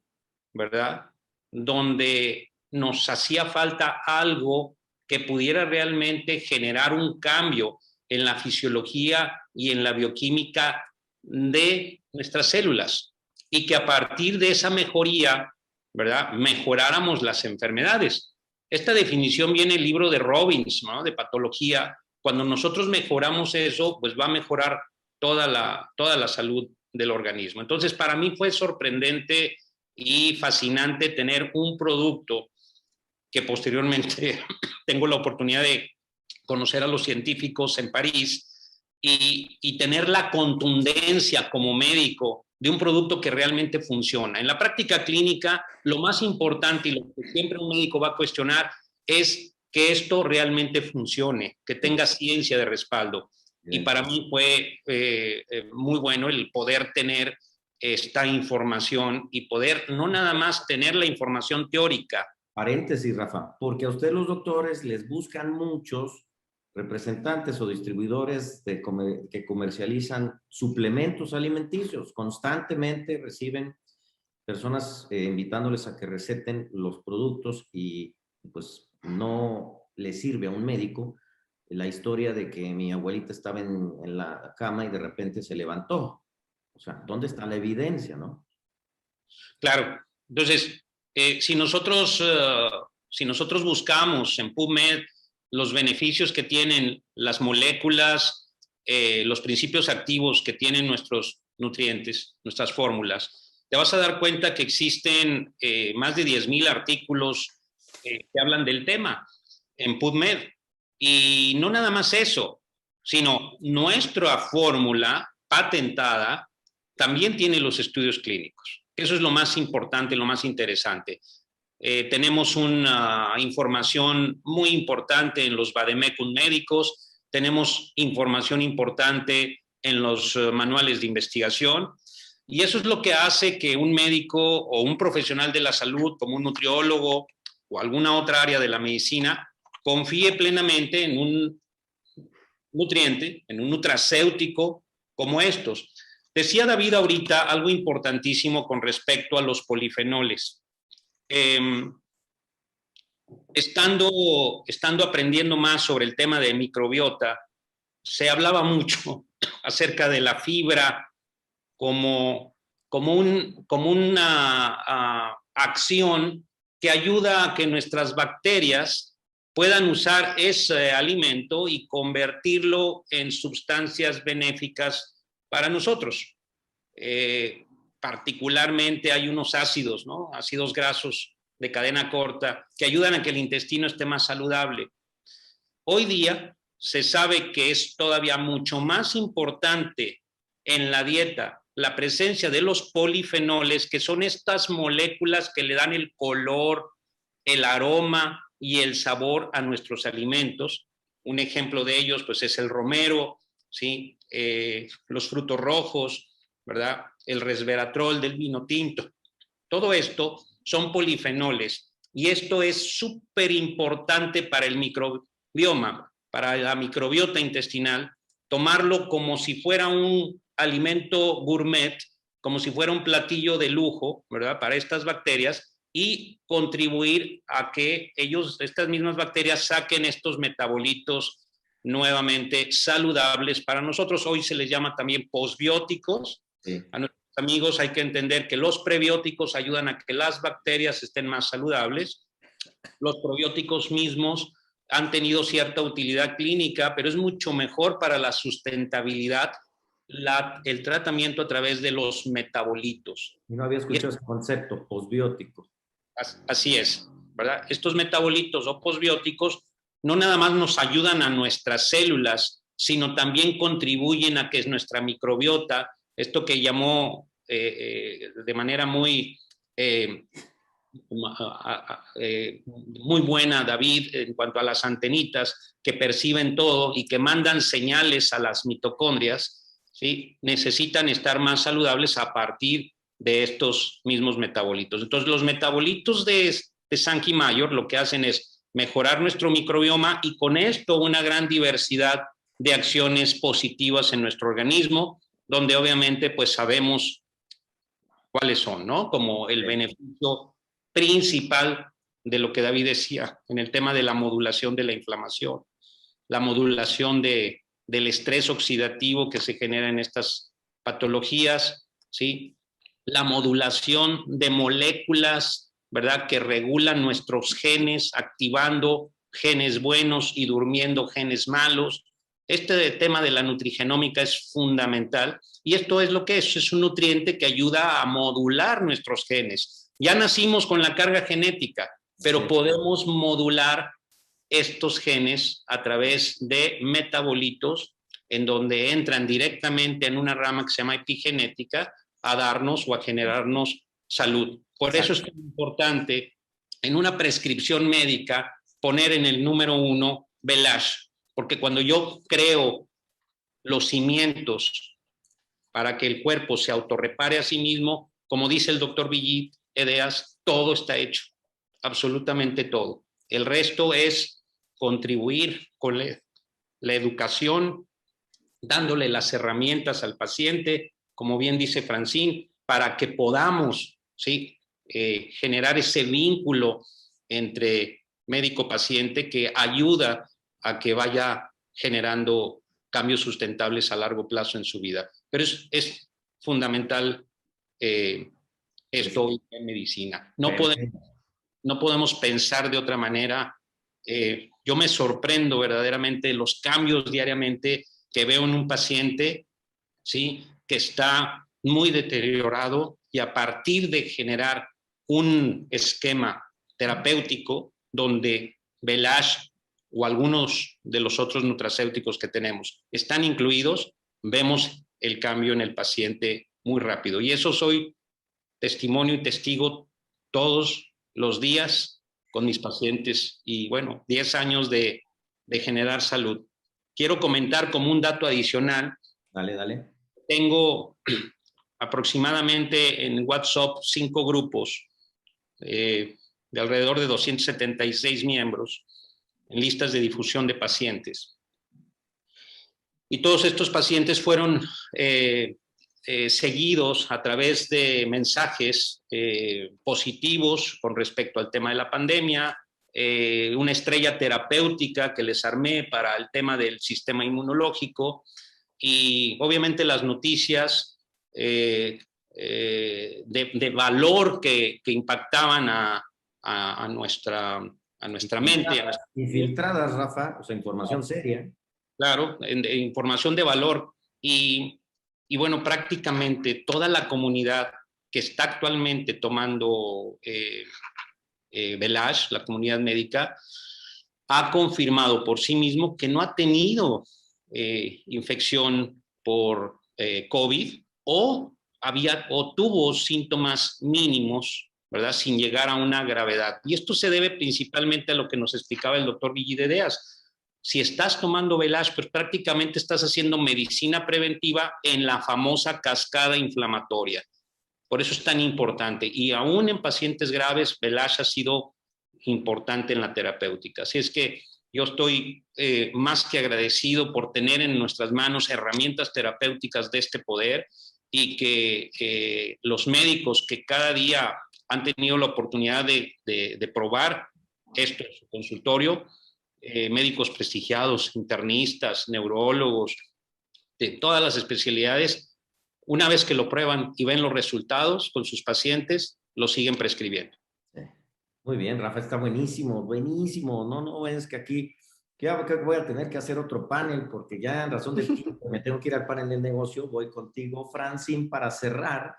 ¿verdad? Donde nos hacía falta algo que pudiera realmente generar un cambio en la fisiología y en la bioquímica de nuestras células y que a partir de esa mejoría, ¿verdad?, mejoráramos las enfermedades. Esta definición viene en el libro de Robbins, ¿no?, de patología. Cuando nosotros mejoramos eso, pues va a mejorar toda la salud del organismo. Entonces, para mí fue sorprendente y fascinante tener un producto que posteriormente tengo la oportunidad de conocer a los científicos en París y tener la contundencia como médico de un producto que realmente funciona. En la práctica clínica, lo más importante y lo que siempre un médico va a cuestionar es que esto realmente funcione, que tenga ciencia de respaldo. Bien. Y para mí fue muy bueno el poder tener esta información y poder no nada más tener la información teórica. Paréntesis, Rafa, porque a ustedes los doctores les buscan muchos representantes o distribuidores que comercializan suplementos alimenticios. Constantemente reciben personas invitándoles a que receten los productos y pues no le sirve a un médico la historia de que mi abuelita estaba en la cama y de repente se levantó. O sea, ¿dónde está la evidencia, no? Claro. Entonces, si nosotros buscamos en PubMed los beneficios que tienen las moléculas, los principios activos que tienen nuestros nutrientes, nuestras fórmulas, te vas a dar cuenta que existen más de 10,000 artículos que hablan del tema en PubMed. Y no nada más eso, sino nuestra fórmula patentada también tiene los estudios clínicos. Eso es lo más importante, lo más interesante. Tenemos una información muy importante en los vademecum médicos, tenemos información importante en los manuales de investigación, y eso es lo que hace que un médico o un profesional de la salud, como un nutriólogo o alguna otra área de la medicina, confíe plenamente en un nutriente, en un nutracéutico como estos. Decía David ahorita algo importantísimo con respecto a los polifenoles. Estando aprendiendo más sobre el tema de microbiota, se hablaba mucho acerca de la fibra como una acción que ayuda a que nuestras bacterias puedan usar ese alimento y convertirlo en sustancias benéficas para nosotros. Particularmente hay unos ácidos, ¿no?, ácidos grasos de cadena corta que ayudan a que el intestino esté más saludable. Hoy día se sabe que es todavía mucho más importante en la dieta la presencia de los polifenoles, que son estas moléculas que le dan el color, el aroma y el sabor a nuestros alimentos. Un ejemplo de ellos pues, es el romero, ¿sí? Los frutos rojos, ¿verdad? El resveratrol del vino tinto. Todo esto son polifenoles y esto es súper importante para el microbioma, para la microbiota intestinal, tomarlo como si fuera un alimento gourmet, como si fuera un platillo de lujo, ¿verdad? Para estas bacterias y contribuir a que estas mismas bacterias saquen estos metabolitos nuevamente saludables para nosotros. Hoy se les llama también posbióticos. Sí. A nuestros amigos hay que entender que los prebióticos ayudan a que las bacterias estén más saludables. Los probióticos mismos han tenido cierta utilidad clínica, pero es mucho mejor para la sustentabilidad el tratamiento a través de los metabolitos. No había escuchado ese concepto, posbiótico. Así es, ¿verdad? Estos metabolitos o posbióticos no nada más nos ayudan a nuestras células, sino también contribuyen a que nuestra microbiota, esto que llamó de manera muy buena David en cuanto a las antenitas que perciben todo y que mandan señales a las mitocondrias, ¿sí? Necesitan estar más saludables a partir de estos mismos metabolitos. Entonces, los metabolitos de Sankey Mayor lo que hacen es mejorar nuestro microbioma y con esto una gran diversidad de acciones positivas en nuestro organismo, donde obviamente pues sabemos cuáles son, ¿no? Como el beneficio principal de lo que David decía en el tema de la modulación de la inflamación, la modulación del estrés oxidativo que se genera en estas patologías, ¿sí? La modulación de moléculas, ¿verdad? Que regulan nuestros genes, activando genes buenos y durmiendo genes malos. Este tema de la nutrigenómica es fundamental y esto es lo que es un nutriente que ayuda a modular nuestros genes. Ya nacimos con la carga genética, pero podemos modular estos genes a través de metabolitos en donde entran directamente en una rama que se llama epigenética a darnos o a generarnos salud. Por eso es tan importante en una prescripción médica poner en el número 1 Velage, porque cuando yo creo los cimientos para que el cuerpo se autorrepare a sí mismo, como dice el doctor Villit Edeas, todo está hecho, absolutamente todo. El resto es contribuir con la educación, dándole las herramientas al paciente, como bien dice Francine, para que podamos, ¿sí? Generar ese vínculo entre médico-paciente que ayuda a que vaya generando cambios sustentables a largo plazo en su vida. Pero es fundamental esto en medicina. No podemos pensar de otra manera. Yo me sorprendo verdaderamente los cambios diariamente que veo en un paciente, ¿sí? Que está muy deteriorado y a partir de generar un esquema terapéutico donde Velage o algunos de los otros nutracéuticos que tenemos están incluidos, vemos el cambio en el paciente muy rápido. Y eso soy testimonio y testigo todos los días con mis pacientes y bueno, 10 años de generar salud. Quiero comentar como un dato adicional. Dale. Tengo aproximadamente en WhatsApp 5 grupos de alrededor de 276 miembros en listas de difusión de pacientes. Y todos estos pacientes fueron seguidos a través de mensajes positivos con respecto al tema de la pandemia, una estrella terapéutica que les armé para el tema del sistema inmunológico y obviamente las noticias de valor que impactaban a nuestra mente. Infiltradas, Rafa, o sea, información seria. Claro, información de valor y bueno, prácticamente toda la comunidad que está actualmente tomando Velage, la comunidad médica, ha confirmado por sí mismo que no ha tenido infección por COVID o había o tuvo síntomas mínimos, ¿verdad? Sin llegar a una gravedad. Y esto se debe principalmente a lo que nos explicaba el doctor Villidedeas. Si estás tomando Velage, pues prácticamente estás haciendo medicina preventiva en la famosa cascada inflamatoria. Por eso es tan importante. Y aún en pacientes graves, Velage ha sido importante en la terapéutica. Así es que yo estoy más que agradecido por tener en nuestras manos herramientas terapéuticas de este poder y que los médicos que cada día han tenido la oportunidad de probar esto en su consultorio, médicos prestigiados, internistas, neurólogos, de todas las especialidades, una vez que lo prueban y ven los resultados con sus pacientes, lo siguen prescribiendo. Sí. Muy bien, Rafa, está buenísimo, buenísimo. No, es que aquí que voy a tener que hacer otro panel porque ya en razón del tiempo me tengo que ir al panel del negocio. Voy contigo, Francine, para cerrar.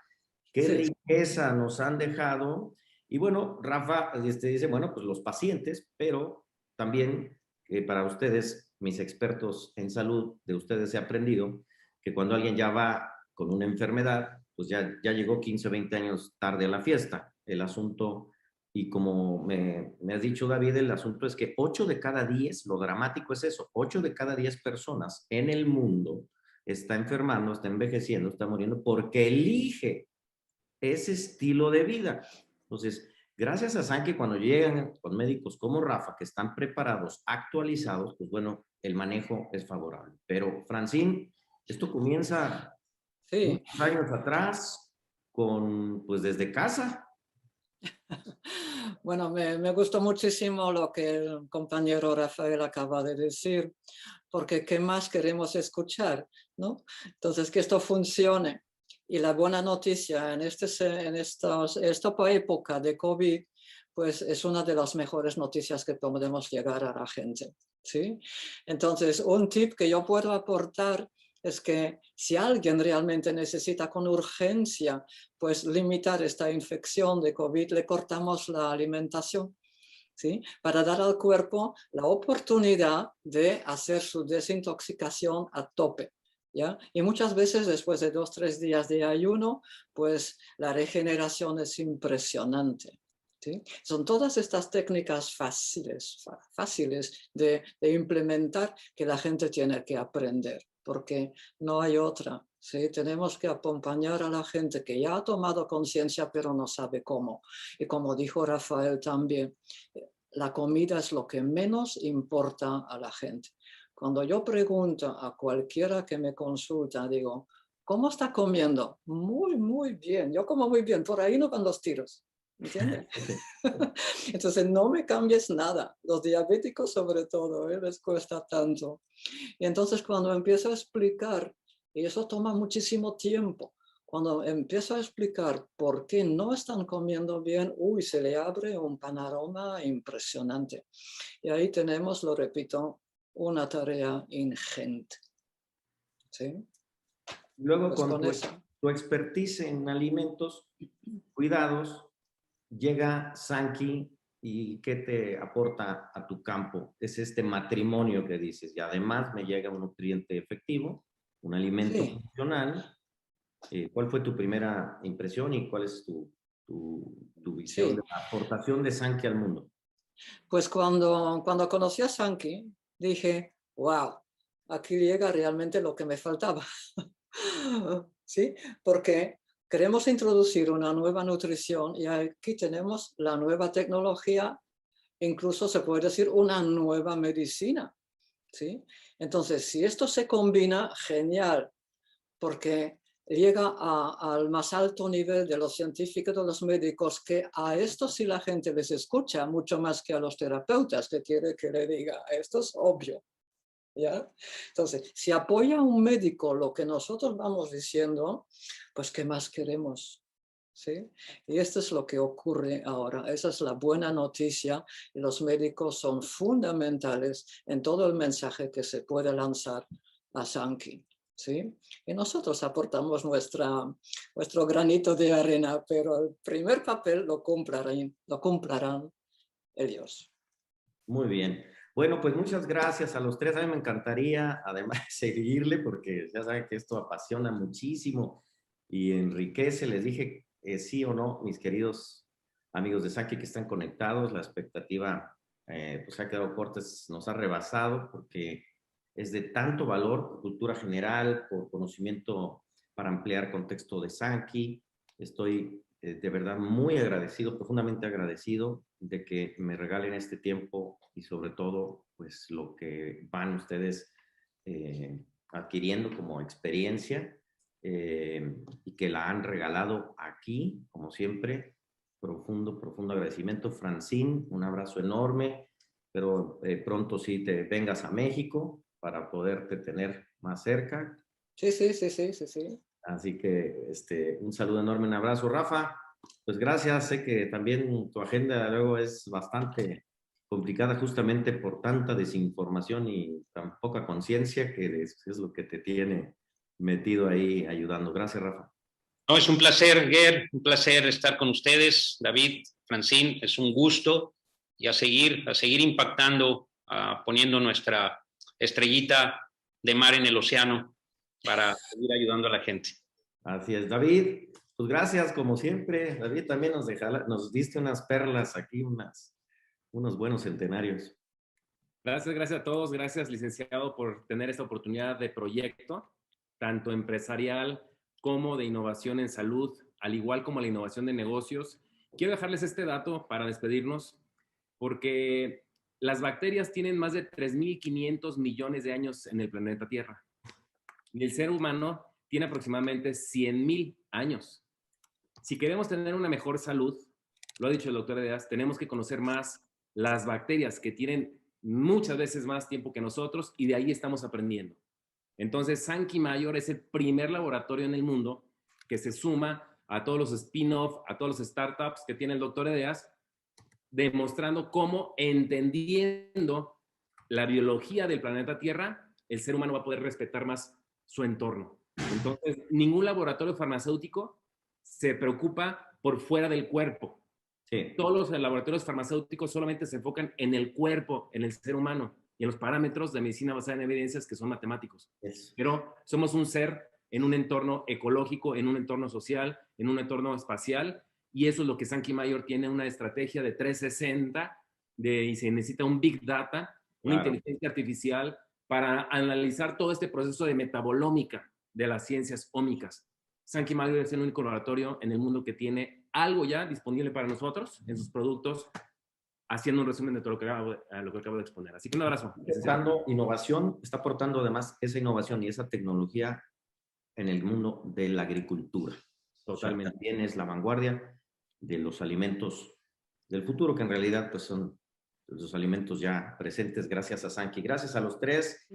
¿Qué riqueza nos han dejado? Y bueno, Rafa dice, bueno, pues los pacientes, pero también para ustedes, mis expertos en salud, de ustedes he aprendido que cuando alguien ya va con una enfermedad, pues ya llegó 15 o 20 años tarde a la fiesta. El asunto, y como me has dicho, David, el asunto es que 8 de cada 10, lo dramático es eso, 8 de cada 10 personas en el mundo está enfermando, está envejeciendo, está muriendo porque elige ese estilo de vida. Entonces, gracias a Sankey, cuando llegan con médicos como Rafa, que están preparados, actualizados, pues bueno, el manejo es favorable. Pero, Francine, esto comienza muchos años atrás, pues desde casa. Bueno, me gustó muchísimo lo que el compañero Rafael acaba de decir, porque ¿qué más queremos escuchar, ¿no? Entonces, que esto funcione. Y la buena noticia en esta época de COVID, pues es una de las mejores noticias que podemos llegar a la gente, ¿sí? Entonces, un tip que yo puedo aportar es que si alguien realmente necesita con urgencia pues limitar esta infección de COVID, le cortamos la alimentación, ¿sí? Para dar al cuerpo la oportunidad de hacer su desintoxicación a tope, ¿ya? Y muchas veces después de 2 o 3 días de ayuno, pues la regeneración es impresionante, ¿sí? Son todas estas técnicas fáciles de implementar que la gente tiene que aprender, porque no hay otra, ¿sí? Tenemos que acompañar a la gente que ya ha tomado conciencia pero no sabe cómo. Y como dijo Rafael también, la comida es lo que menos importa a la gente. Cuando yo pregunto a cualquiera que me consulta, digo, ¿cómo está comiendo? Muy, muy bien. Yo como muy bien. Por ahí no van los tiros. ¿Entiendes? Entonces no me cambies nada. Los diabéticos sobre todo, les cuesta tanto. Y entonces cuando empiezo a explicar, y eso toma muchísimo tiempo, cuando empiezo a explicar por qué no están comiendo bien, se le abre un panorama impresionante. Y ahí tenemos, lo repito, una tarea ingente. ¿Sí? Luego, pues con tu expertise en alimentos, cuidados, llega Sankey y ¿qué te aporta a tu campo? Es este matrimonio que dices, y además me llega un nutriente efectivo, un alimento funcional. ¿Cuál fue tu primera impresión y cuál es tu visión de la aportación de Sankey al mundo? Pues cuando conocí a Sankey, dije, wow, aquí llega realmente lo que me faltaba. ¿Sí? Porque queremos introducir una nueva nutrición y aquí tenemos la nueva tecnología, incluso se puede decir una nueva medicina, ¿sí? Entonces, si esto se combina, genial, porque llega al más alto nivel de los científicos, de los médicos, que a esto sí la gente les escucha, mucho más que a los terapeutas, que quiere que le diga, esto es obvio. ¿Ya? Entonces, si apoya a un médico lo que nosotros vamos diciendo, pues ¿qué más queremos? ¿Sí? Y esto es lo que ocurre ahora. Esa es la buena noticia. Y los médicos son fundamentales en todo el mensaje que se puede lanzar a Sankey, ¿sí? Y nosotros aportamos nuestro granito de arena, pero el primer papel lo comprarán ellos. Muy bien. Bueno, pues muchas gracias a los tres. A mí me encantaría, además, seguirle porque ya saben que esto apasiona muchísimo. y enriquece. Les dije sí o no, mis queridos amigos de Sankey que están conectados. La expectativa pues ha quedado corta, nos ha rebasado porque es de tanto valor por cultura general, por conocimiento para ampliar contexto de Sankey. Estoy de verdad muy agradecido, profundamente agradecido de que me regalen este tiempo y sobre todo pues lo que van ustedes adquiriendo como experiencia y que la han regalado aquí, como siempre. Profundo, profundo agradecimiento. Francine, un abrazo enorme, pero pronto sí te vengas a México para poderte tener más cerca. Sí, sí, sí, sí, sí, sí. Así que un saludo enorme, un abrazo. Rafa, pues gracias. Sé que también tu agenda luego es bastante complicada justamente por tanta desinformación y tan poca conciencia que es lo que te tiene metido ahí ayudando. Gracias, Rafa. No, es un placer, Ger, un placer estar con ustedes, David, Francine, es un gusto y a seguir impactando, poniendo nuestra estrellita de mar en el océano para seguir ayudando a la gente. Así es, David. Pues gracias, como siempre. David también nos diste unas perlas aquí, unos buenos centenarios. Gracias a todos. Gracias, licenciado, por tener esta oportunidad de proyecto, tanto empresarial como de innovación en salud, al igual como la innovación de negocios. Quiero dejarles este dato para despedirnos, porque las bacterias tienen más de 3.500 millones de años en el planeta Tierra. Y el ser humano tiene aproximadamente 100.000 años. Si queremos tener una mejor salud, lo ha dicho el doctor Edeas, tenemos que conocer más las bacterias que tienen muchas veces más tiempo que nosotros y de ahí estamos aprendiendo. Entonces, Sankey Mayor es el primer laboratorio en el mundo que se suma a todos los spin-off, a todos los startups que tiene el doctor Edeas, demostrando cómo, entendiendo la biología del planeta Tierra, el ser humano va a poder respetar más su entorno. Entonces, ningún laboratorio farmacéutico se preocupa por fuera del cuerpo. Sí. Todos los laboratorios farmacéuticos solamente se enfocan en el cuerpo, en el ser humano y en los parámetros de medicina basada en evidencias que son matemáticos. Yes. Pero somos un ser en un entorno ecológico, en un entorno social, en un entorno espacial, y eso es lo que Sankey Mayor tiene, una estrategia de 360, y se necesita un Big Data, una inteligencia artificial para analizar todo este proceso de metabolómica de las ciencias ómicas. Sankey Mayor es el único laboratorio en el mundo que tiene algo ya disponible para nosotros en sus productos, haciendo un resumen de todo lo que acabo de exponer. Así que un abrazo. Está aportando innovación, está aportando además esa innovación y esa tecnología en el mundo de la agricultura. Totalmente. O sea, también es la vanguardia de los alimentos del futuro, que en realidad pues son los alimentos ya presentes gracias a Sankey. Gracias a los tres.